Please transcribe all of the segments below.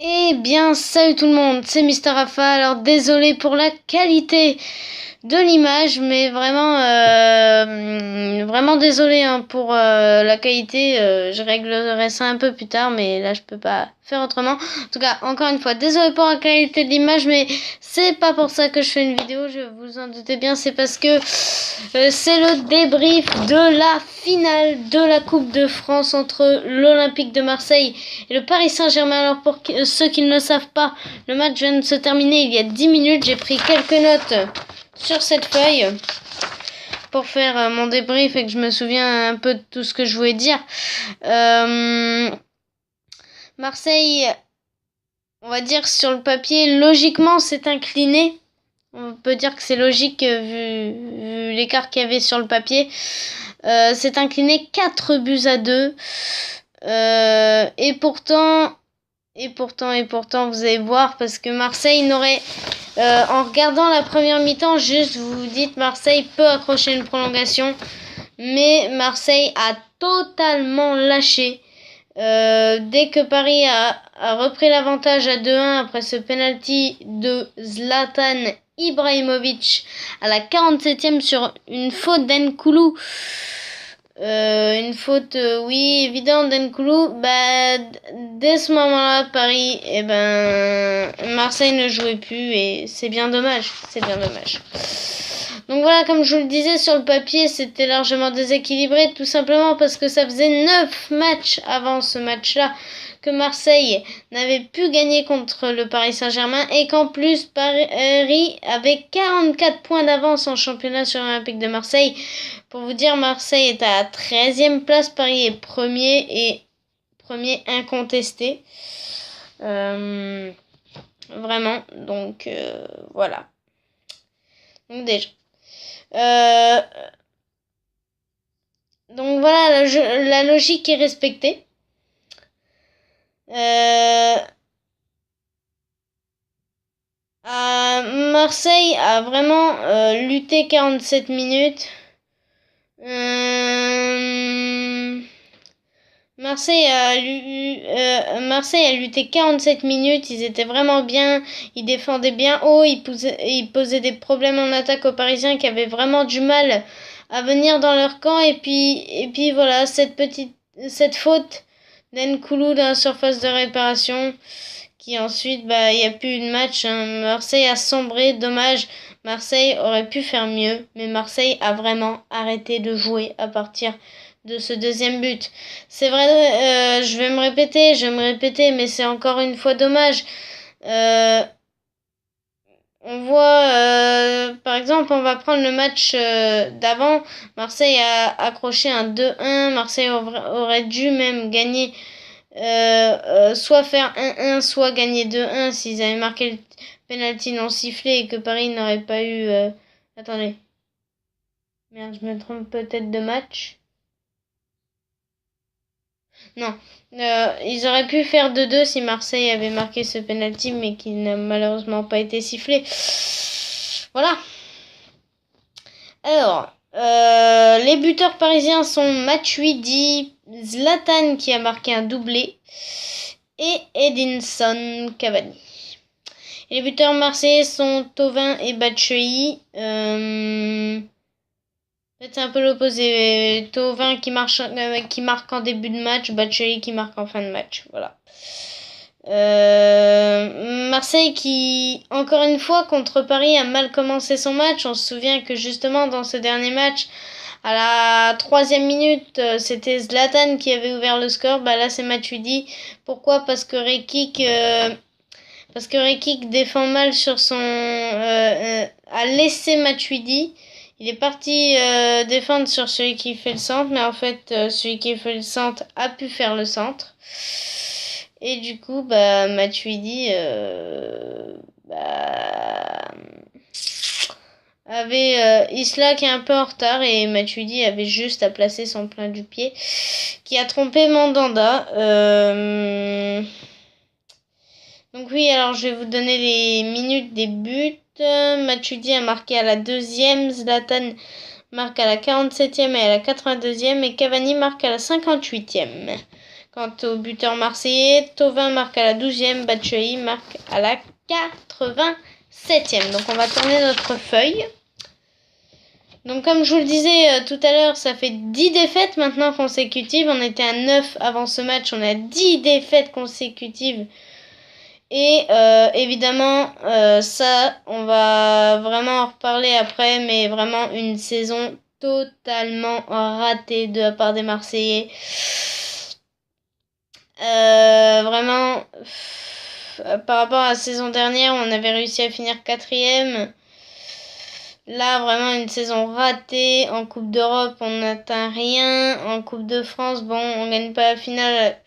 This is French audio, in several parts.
Eh bien, salut tout le monde, c'est Mister Rafa. Alors, désolé pour la qualité de l'image, mais vraiment désolé pour la qualité. Je réglerai ça un peu plus tard, mais là, je peux pas faire autrement. En tout cas, encore une fois, désolé pour la qualité de l'image, mais c'est pas pour ça que je fais une vidéo. Je vous en doutez bien, c'est parce que c'est le débrief de la finale de la Coupe de France entre l'Olympique de Marseille et le Paris Saint-Germain. Alors pour ceux qui ne le savent pas, le match vient de se terminer il y a 10 minutes. J'ai pris quelques notes sur cette feuille pour faire mon débrief et que je me souviens un peu de tout ce que je voulais dire. Marseille, on va dire sur le papier, logiquement s'est incliné. On peut dire que c'est logique vu l'écart qu'il y avait sur le papier. S'est incliné 4-2. Et pourtant, vous allez voir, parce que Marseille n'aurait, en regardant la première mi-temps, juste vous vous dites Marseille peut accrocher une prolongation, mais Marseille a totalement lâché. Dès que Paris a repris l'avantage à 2-1 après ce penalty de Zlatan Ibrahimovic à la 47e sur une faute d'Nkoulou. Une faute, oui, évidente d'Nkoulou. Dès ce moment-là, Paris, Marseille ne jouait plus et c'est bien dommage. Donc voilà, comme je vous le disais, sur le papier, c'était largement déséquilibré, tout simplement parce que ça faisait 9 matchs avant ce match-là que Marseille n'avait pu gagner contre le Paris Saint-Germain et qu'en plus Paris avait 44 points d'avance en championnat sur l'Olympique de Marseille. Pour vous dire, Marseille est à la 13e place, Paris est premier incontesté. Vraiment, donc voilà. Donc déjà. Donc voilà, la logique est respectée. Marseille a vraiment lutté 47 minutes. Marseille a lutté 47 minutes, ils étaient vraiment bien, ils défendaient bien haut, ils posaient des problèmes en attaque aux Parisiens qui avaient vraiment du mal à venir dans leur camp. Et puis voilà, cette faute d'Nkoulou dans la surface de réparation qui ensuite, il n'y a plus eu de match. Marseille a sombré, dommage. Marseille aurait pu faire mieux, mais Marseille a vraiment arrêté de jouer à partir de ce deuxième but. C'est vrai, je vais me répéter, mais c'est encore une fois dommage. On voit, par exemple, on va prendre le match d'avant. Marseille a accroché un 2-1. Marseille aurait dû même gagner, soit faire 1-1, soit gagner 2-1 s'ils avaient marqué le penalty non sifflé et que Paris n'aurait pas eu... Attendez. Merde, je me trompe peut-être de match. Non, ils auraient pu faire 2-2 si Marseille avait marqué ce penalty, mais qui n'a malheureusement pas été sifflé. Voilà. Alors, les buteurs parisiens sont Matuidi, Zlatan qui a marqué un doublé et Edinson Cavani. Et les buteurs marseillais sont Thauvin et Batshuayi. C'est un peu l'opposé. Thauvin qui marque en début de match, Batshuayi qui marque en fin de match. Voilà. Marseille qui, encore une fois, contre Paris, a mal commencé son match. On se souvient que justement dans ce dernier match, à la 3e minute, c'était Zlatan qui avait ouvert le score. Là, c'est Matuidi. Pourquoi ? Parce que Rekik défend mal sur son... a laissé Matuidi. Il est parti défendre sur celui qui fait le centre, mais en fait, celui qui fait le centre a pu faire le centre. Et du coup, Matuidi avait Isla qui est un peu en retard et Matuidi avait juste à placer son plein du pied qui a trompé Mandanda. Donc oui, alors je vais vous donner les minutes des buts. Matuidi a marqué à la 2e, Zlatan marque à la 47e et à la 82e et Cavani marque à la 58e. Quant au buteur marseillais, Thauvin marque à la 12e, Batshuayi marque à la 87e. Donc on va tourner notre feuille. Donc comme je vous le disais tout à l'heure, ça fait 10 défaites maintenant consécutives. On était à 9 avant ce match, on a 10 défaites consécutives. Et évidemment, ça, on va vraiment en reparler après, mais vraiment une saison totalement ratée de la part des Marseillais. Vraiment, par rapport à la saison dernière, on avait réussi à finir 4e. Là, vraiment une saison ratée. En Coupe d'Europe, on n'atteint rien. En Coupe de France, bon, on gagne pas la finale.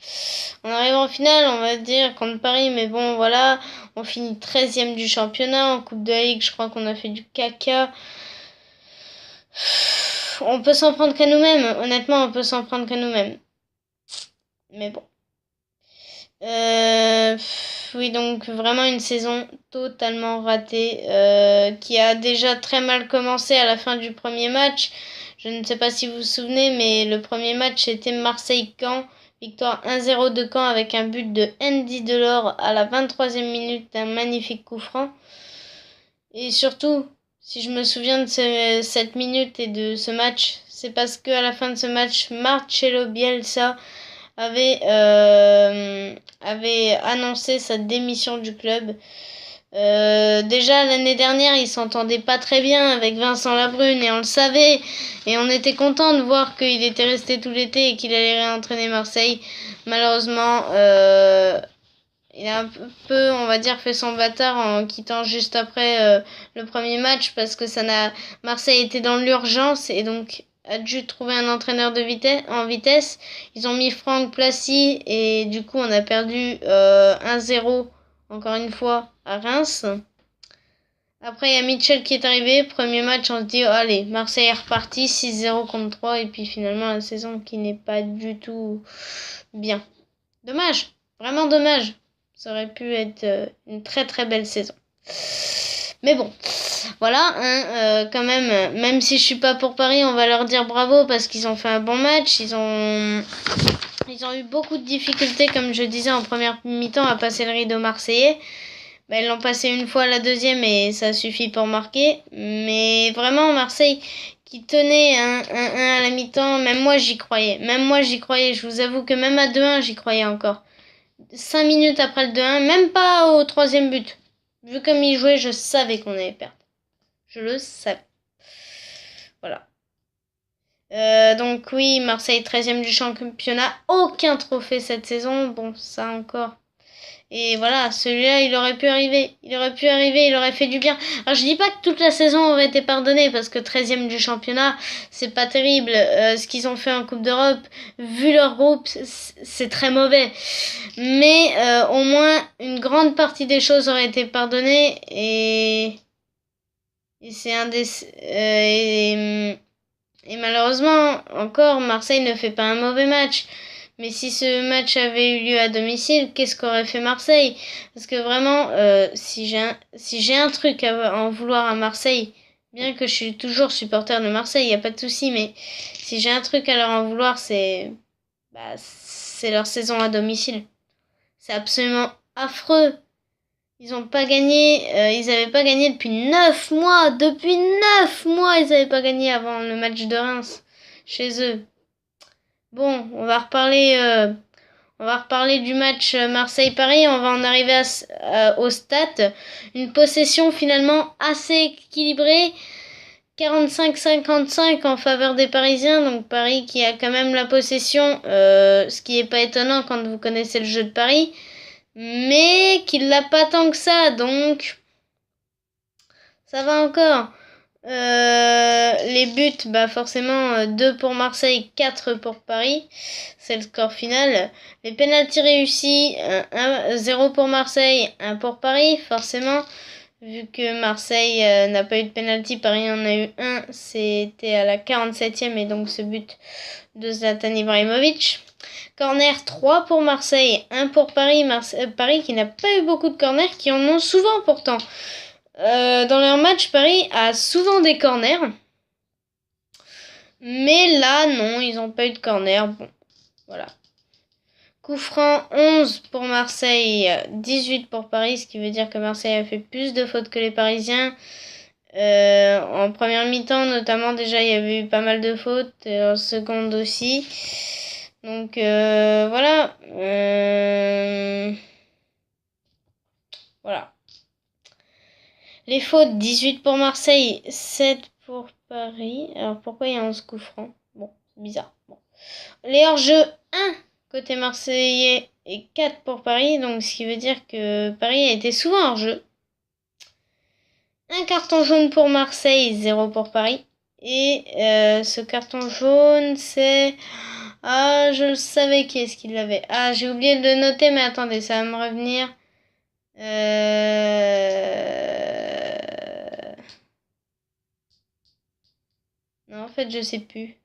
On arrive en finale, on va dire, contre Paris. Mais bon, voilà, on finit 13e du championnat. En Coupe de la Ligue, je crois qu'on a fait du caca. On peut s'en prendre qu'à nous-mêmes. Honnêtement, on peut s'en prendre qu'à nous-mêmes. Mais bon. Oui, donc vraiment une saison totalement ratée qui a déjà très mal commencé à la fin du premier match. Je ne sais pas si vous vous souvenez, mais le premier match c'était Marseille-Caen. Victoire 1-0 de Caen avec un but de Andy Delors à la 23e minute d'un magnifique coup franc. Et surtout, si je me souviens de cette minute et de ce match, c'est parce qu'à la fin de ce match, Marcelo Bielsa avait annoncé sa démission du club. Déjà l'année dernière, il s'entendait pas très bien avec Vincent Labrune et on le savait. Et on était content de voir qu'il était resté tout l'été et qu'il allait réentraîner Marseille. Malheureusement, il a un peu, on va dire, fait son bâtard en quittant juste après le premier match parce que Marseille était dans l'urgence et donc a dû trouver un entraîneur en vitesse. Ils ont mis Franck Placy et du coup on a perdu 1-0 encore une fois à Reims. Après il y a Mitchell qui est arrivé. Premier match on se dit allez, Marseille est reparti 6-0 contre 3 et puis finalement la saison qui n'est pas du tout bien. Dommage, vraiment dommage. Ça aurait pu être une très très belle saison. Mais bon, voilà, quand même si je suis pas pour Paris, on va leur dire bravo parce qu'ils ont fait un bon match. Ils ont eu beaucoup de difficultés, comme je disais, en première mi-temps à passer le rideau marseillais. Ils l'ont passé une fois la deuxième et ça suffit pour marquer. Mais vraiment, Marseille qui tenait 1-1 à la mi-temps, même moi j'y croyais. Je vous avoue que même à 2-1, j'y croyais encore. 5 minutes après le 2-1, même pas au troisième but. Vu comme il jouait, je savais qu'on allait perdre. Je le savais. Voilà. Donc oui, Marseille 13e du championnat. Aucun trophée cette saison. Bon, ça encore. Et voilà, celui-là, il aurait pu arriver. Il aurait fait du bien. Alors je dis pas que toute la saison aurait été pardonnée parce que 13e du championnat, c'est pas terrible. Ce qu'ils ont fait en Coupe d'Europe, vu leur groupe, c'est très mauvais. Mais au moins, une grande partie des choses auraient été pardonnées et c'est un des... et malheureusement, encore, Marseille ne fait pas un mauvais match. Mais si ce match avait eu lieu à domicile, qu'est-ce qu'aurait fait Marseille? Parce que vraiment, si j'ai un truc à en vouloir à Marseille, bien que je suis toujours supporter de Marseille, il n'y a pas de souci, mais si j'ai un truc à leur en vouloir, c'est leur saison à domicile. C'est absolument affreux. Ils n'ont pas gagné, ils n'avaient pas gagné depuis 9 mois. Depuis 9 mois, ils n'avaient pas gagné avant le match de Reims, chez eux. Bon, on va reparler du match Marseille-Paris. On va en arriver au stats. Une possession finalement assez équilibrée. 45-55 en faveur des Parisiens. Donc Paris qui a quand même la possession. Ce qui n'est pas étonnant quand vous connaissez le jeu de Paris. Mais qu'il l'a pas tant que ça. Donc ça va encore. Les buts, forcément 2 pour Marseille, 4 pour Paris. C'est le score final. Les pénaltys réussis, 0 pour Marseille, 1 pour Paris, forcément. Vu que Marseille n'a pas eu de pénalty, Paris en a eu un. C'était à la 47e et donc ce but de Zlatan Ibrahimovic. Corner 3 pour Marseille, 1 pour Paris. Paris qui n'a pas eu beaucoup de corners, qui en ont souvent pourtant. Dans leur match, Paris a souvent des corners. Mais là, non, ils n'ont pas eu de corner. Bon, voilà. Coup franc 11 pour Marseille, 18 pour Paris, ce qui veut dire que Marseille a fait plus de fautes que les Parisiens. En première mi-temps notamment, déjà il y avait eu pas mal de fautes, et en seconde aussi. Donc voilà. Voilà. Les fautes, 18 pour Marseille, 7 pour Paris. Alors pourquoi il y a 11 coups francs? Bon, c'est bizarre. Bon. Les hors-jeu, 1 côté marseillais et 4 pour Paris. Donc ce qui veut dire que Paris a été souvent hors-jeu. Un carton jaune pour Marseille, 0 pour Paris. Et ce carton jaune, c'est... Ah, je savais qui est-ce qu'il l'avait. Ah, j'ai oublié de le noter, mais attendez, ça va me revenir. Non, en fait, je sais plus.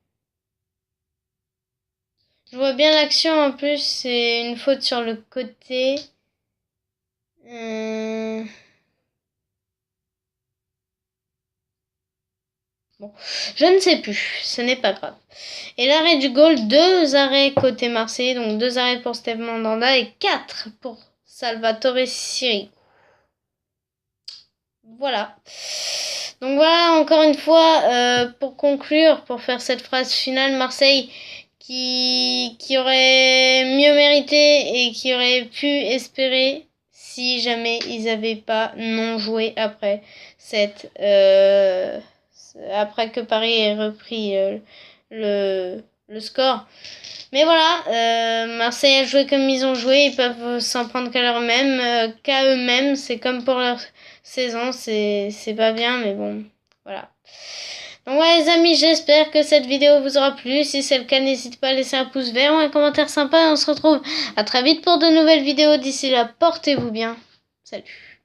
Je vois bien l'action, en plus, c'est une faute sur le côté. Bon, je ne sais plus, ce n'est pas grave. Et l'arrêt du goal, 2 arrêts côté Marseille, donc 2 arrêts pour Steve Mandanda et 4 pour Salvatore Sirigu. Voilà. Donc voilà, encore une fois, pour conclure, pour faire cette phrase finale, Marseille qui aurait mieux mérité et qui aurait pu espérer si jamais ils n'avaient pas non joué après après que Paris ait repris le score. Mais voilà, Marseille a joué comme ils ont joué, ils peuvent s'en prendre qu'à eux-mêmes, c'est comme pour leur saison, c'est pas bien, mais bon, voilà. Donc ouais les amis, j'espère que cette vidéo vous aura plu. Si c'est le cas, n'hésitez pas à laisser un pouce vert ou un commentaire sympa. On se retrouve à très vite pour de nouvelles vidéos. D'ici là, portez-vous bien. Salut.